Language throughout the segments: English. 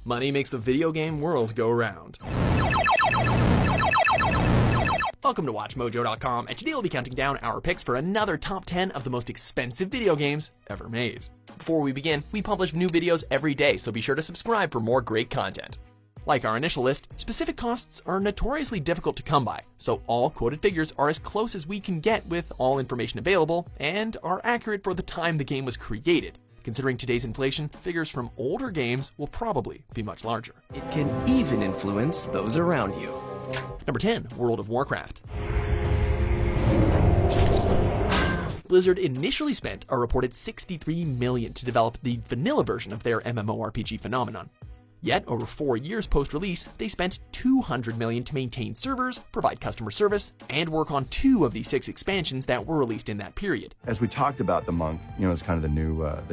Money makes the video game world go round. Welcome to WatchMojo.com, and today we'll be counting down our picks for another top 10 of the most expensive video games ever made. Before we begin, we publish new videos every day, so be sure to subscribe for more great content. Like our initial list, specific costs are notoriously difficult to come by, so all quoted figures are as close as we can get with all information available, and are accurate for the time the game was created. Considering today's inflation, figures from older games will probably be much larger. It can even influence those around you. Number 10, World of Warcraft. Blizzard initially spent a reported $63 million to develop the vanilla version of their MMORPG phenomenon. Yet, over 4 years post-release, they spent $200 million to maintain servers, provide customer service, and work on 2 of the 6 expansions that were released in that period. As we talked about the monk, it's kind of the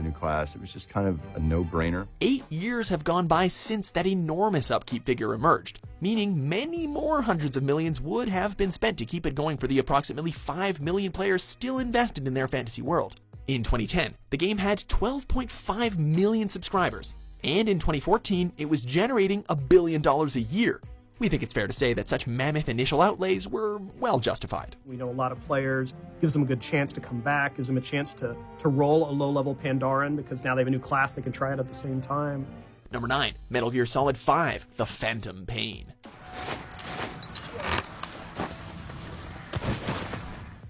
new class. It was just kind of a no-brainer. 8 years have gone by since that enormous upkeep figure emerged, meaning many more hundreds of millions would have been spent to keep it going for the approximately 5 million players still invested in their fantasy world. In 2010, the game had 12.5 million subscribers. And in 2014, it was generating $1 billion a year. We think it's fair to say that such mammoth initial outlays were well justified. We know a lot of players, gives them a good chance to come back, gives them a chance to roll a low-level Pandaren because now they have a new class they can try it at the same time. Number 9, Metal Gear Solid 5, The Phantom Pain.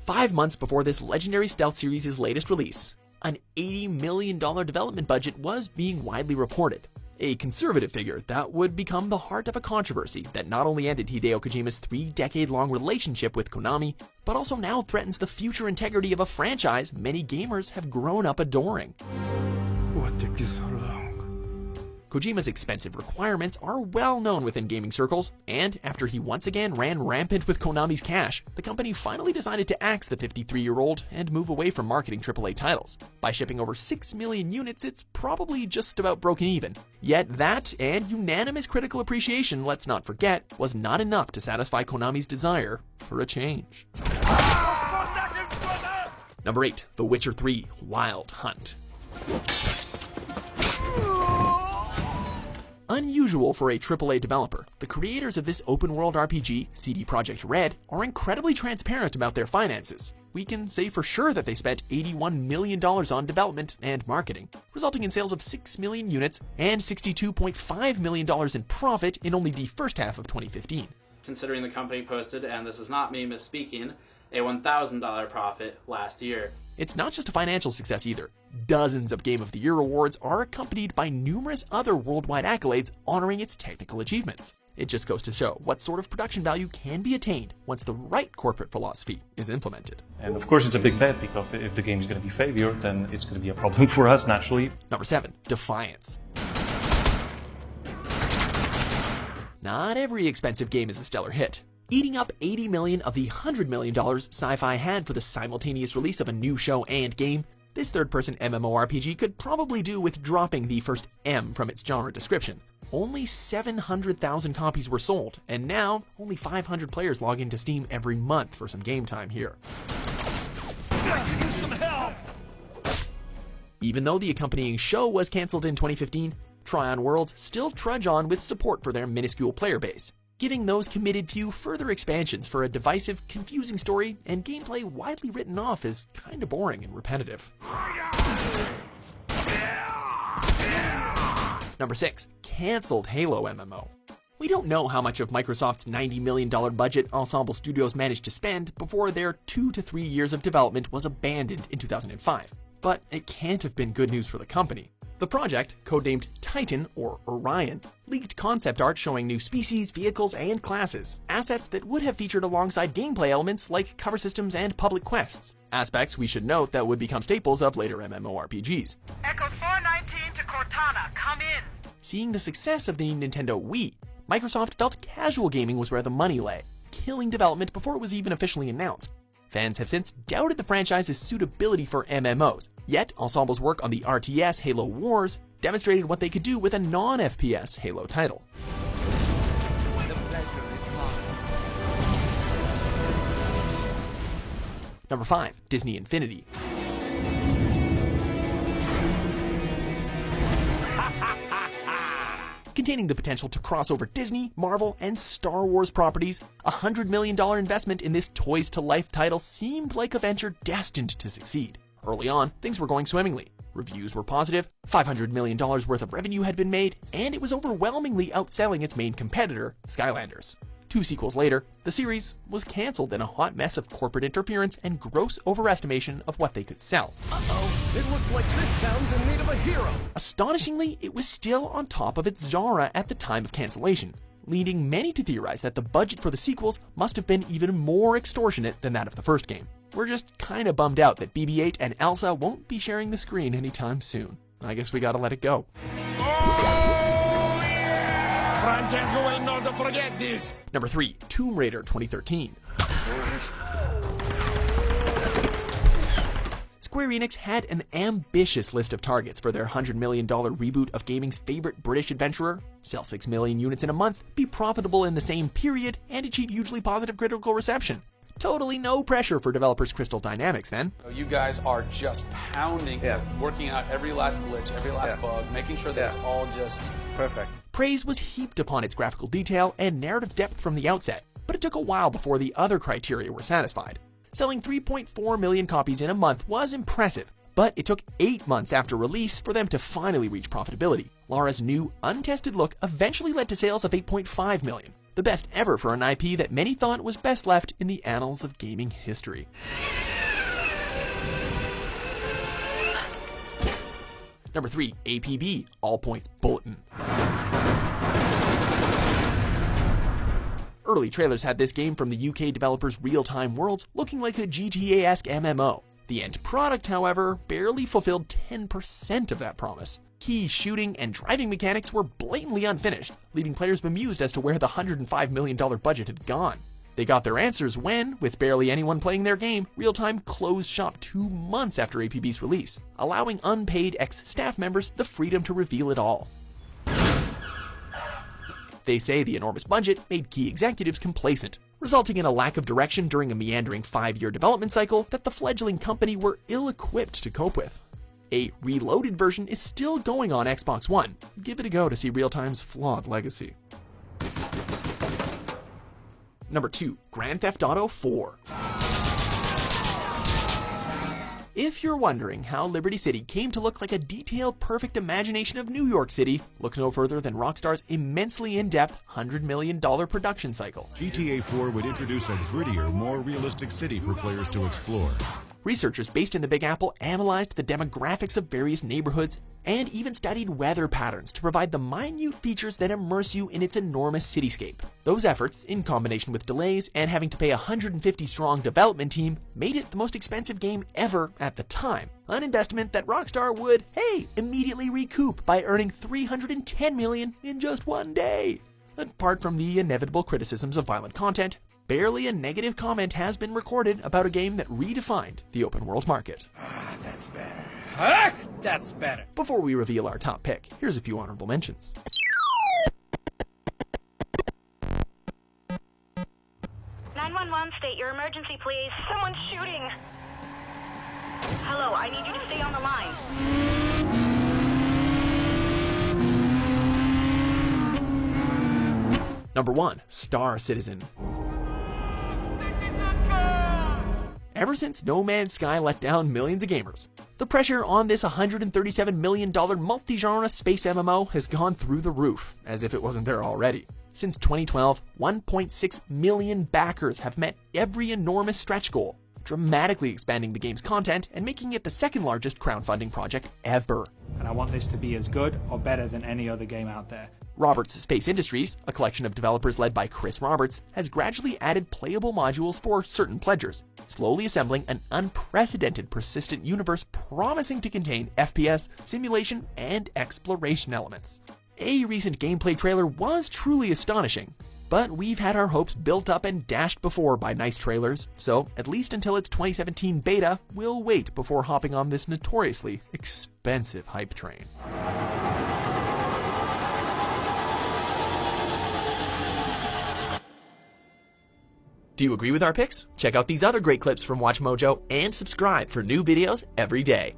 5 months before this legendary stealth series' latest release, an $80 million development budget was being widely reported. A conservative figure that would become the heart of a controversy that not only ended Hideo Kojima's 3-decade-long relationship with Konami, but also now threatens the future integrity of a franchise many gamers have grown up adoring. What took you so long? Kojima's expensive requirements are well known within gaming circles, and after he once again ran rampant with Konami's cash, the company finally decided to axe the 53-year-old and move away from marketing AAA titles. By shipping over 6 million units, it's probably just about broken even. Yet that, and unanimous critical appreciation, let's not forget, was not enough to satisfy Konami's desire for a change. Number 8, The Witcher 3, Wild Hunt. Unusual for a AAA developer, the creators of this open-world RPG, CD Projekt Red, are incredibly transparent about their finances. We can say for sure that they spent $81 million on development and marketing, resulting in sales of 6 million units and $62.5 million in profit in only the first half of 2015. Considering the company posted, and this is not me misspeaking, a $1,000 profit last year. It's not just a financial success either. Dozens of Game of the Year awards are accompanied by numerous other worldwide accolades honoring its technical achievements. It just goes to show what sort of production value can be attained once the right corporate philosophy is implemented. And of course it's a big bet, because if the game is going to be favored, then it's going to be a problem for us, naturally. Number 7, Defiance. Not every expensive game is a stellar hit. Eating up $80 million of the $100 million Sci-Fi had for the simultaneous release of a new show and game, this third-person MMORPG could probably do with dropping the first M from its genre description. Only 700,000 copies were sold, and now only 500 players log into Steam every month for some game time here. I could use some help! Even though the accompanying show was cancelled in 2015, Tryon Worlds still trudge on with support for their minuscule player base, giving those committed few further expansions for a divisive, confusing story and gameplay widely written off as kinda boring and repetitive. Number 6, cancelled Halo MMO. We don't know how much of Microsoft's $90 million budget Ensemble Studios managed to spend before their 2 to 3 years of development was abandoned in 2005, but it can't have been good news for the company. The project, codenamed Titan, or Orion, leaked concept art showing new species, vehicles, and classes, assets that would have featured alongside gameplay elements like cover systems and public quests, aspects we should note that would become staples of later MMORPGs. Echo 419 to Cortana, come in! Seeing the success of the Nintendo Wii, Microsoft felt casual gaming was where the money lay, killing development before it was even officially announced. Fans have since doubted the franchise's suitability for MMOs, yet Ensemble's work on the RTS Halo Wars demonstrated what they could do with a non-FPS Halo title. The pleasure is mine. Number 5, Disney Infinity. containing the potential to cross over Disney, Marvel, and Star Wars properties. A $100 million investment in this Toys to Life title seemed like a venture destined to succeed. Early on, things were going swimmingly. Reviews were positive, $500 million worth of revenue had been made, and it was overwhelmingly outselling its main competitor, Skylanders. 2 sequels later, the series was cancelled in a hot mess of corporate interference and gross overestimation of what they could sell. Uh-oh, it looks like this town's in need of a hero. Astonishingly, it was still on top of its genre at the time of cancellation, leading many to theorize that the budget for the sequels must have been even more extortionate than that of the first game. We're just kinda bummed out that BB-8 and Elsa won't be sharing the screen anytime soon. I guess we gotta let it go. Francesco will not forget this. Number 3, Tomb Raider 2013. Square Enix had an ambitious list of targets for their $100 million reboot of gaming's favorite British adventurer, sell 6 million units in a month, be profitable in the same period, and achieve hugely positive critical reception. Totally no pressure for developers Crystal Dynamics then. You guys are just pounding, working out every last glitch, every last bug, making sure that it's all just perfect. Praise was heaped upon its graphical detail and narrative depth from the outset, but it took a while before the other criteria were satisfied. Selling 3.4 million copies in a month was impressive, but it took 8 months after release for them to finally reach profitability. Lara's new, untested look eventually led to sales of 8.5 million. The best ever for an IP that many thought was best left in the annals of gaming history. Number 3, APB, All Points Bulletin. Early trailers had this game from the UK developers Real Time Worlds looking like a GTA-esque MMO. The end product, however, barely fulfilled 10% of that promise. Key shooting and driving mechanics were blatantly unfinished, leaving players bemused as to where the $105 million budget had gone. They got their answers when, with barely anyone playing their game, Real Time closed shop 2 months after APB's release, allowing unpaid ex-staff members the freedom to reveal it all. They say the enormous budget made key executives complacent, resulting in a lack of direction during a meandering 5-year development cycle that the fledgling company were ill-equipped to cope with. A reloaded version is still going on Xbox One. Give it a go to see Real Time's flawed legacy. Number 2, Grand Theft Auto 4. If you're wondering how Liberty City came to look like a detailed, perfect imagination of New York City, look no further than Rockstar's immensely in-depth $100 million production cycle. GTA 4 would introduce a grittier, more realistic city for players to explore. Researchers based in the Big Apple analyzed the demographics of various neighborhoods and even studied weather patterns to provide the minute features that immerse you in its enormous cityscape. Those efforts, in combination with delays and having to pay a 150-strong development team, made it the most expensive game ever at the time. An investment that Rockstar would, immediately recoup by earning $310 million in just 1 day. Apart from the inevitable criticisms of violent content, barely a negative comment has been recorded about a game that redefined the open world market. That's better. That's better. Before we reveal our top pick, here's a few honorable mentions. State your emergency, please. Someone's shooting. Hello, I need you to stay on the line. Number 1, Star Citizen. Ever since No Man's Sky let down millions of gamers, the pressure on this $137 million multi-genre space MMO has gone through the roof, as if it wasn't there already. Since 2012, 1.6 million backers have met every enormous stretch goal, dramatically expanding the game's content and making it the second largest crowdfunding project ever. And I want this to be as good or better than any other game out there. Roberts Space Industries, a collection of developers led by Chris Roberts, has gradually added playable modules for certain pledgers, slowly assembling an unprecedented persistent universe promising to contain FPS, simulation, and exploration elements. A recent gameplay trailer was truly astonishing, but we've had our hopes built up and dashed before by nice trailers, so at least until its 2017 beta, we'll wait before hopping on this notoriously expensive hype train. Do you agree with our picks? Check out these other great clips from WatchMojo and subscribe for new videos every day.